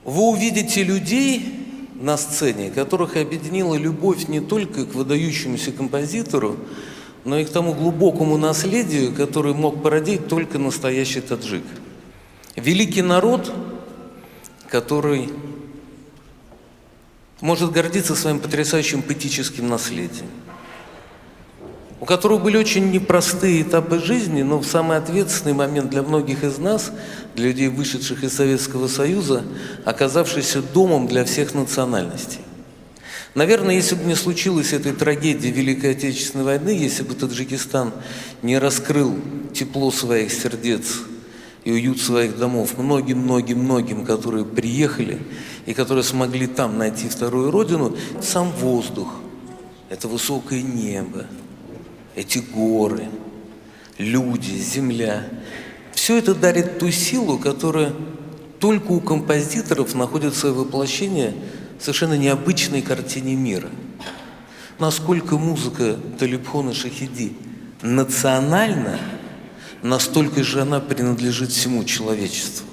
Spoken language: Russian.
Вы увидите людей на сцене, которых объединила любовь не только к выдающемуся композитору, но и к тому глубокому наследию, которое мог породить только настоящий таджик. Великий народ, который может гордиться своим потрясающим поэтическим наследием, у которого были очень непростые этапы жизни, но в самый ответственный момент для многих из нас, для людей, вышедших из Советского Союза, оказавшийся домом для всех национальностей. Наверное, если бы не случилось этой трагедии Великой Отечественной войны, если бы Таджикистан не раскрыл тепло своих сердец и уют своих домов многим, которые приехали и которые смогли там найти вторую родину, сам воздух, это высокое небо, эти горы, люди, земля, все это дарит ту силу, которая только у композиторов находит свое воплощение в совершенно необычной картине мира. Насколько музыка Талибхона Шахиди национальна, настолько же она принадлежит всему человечеству.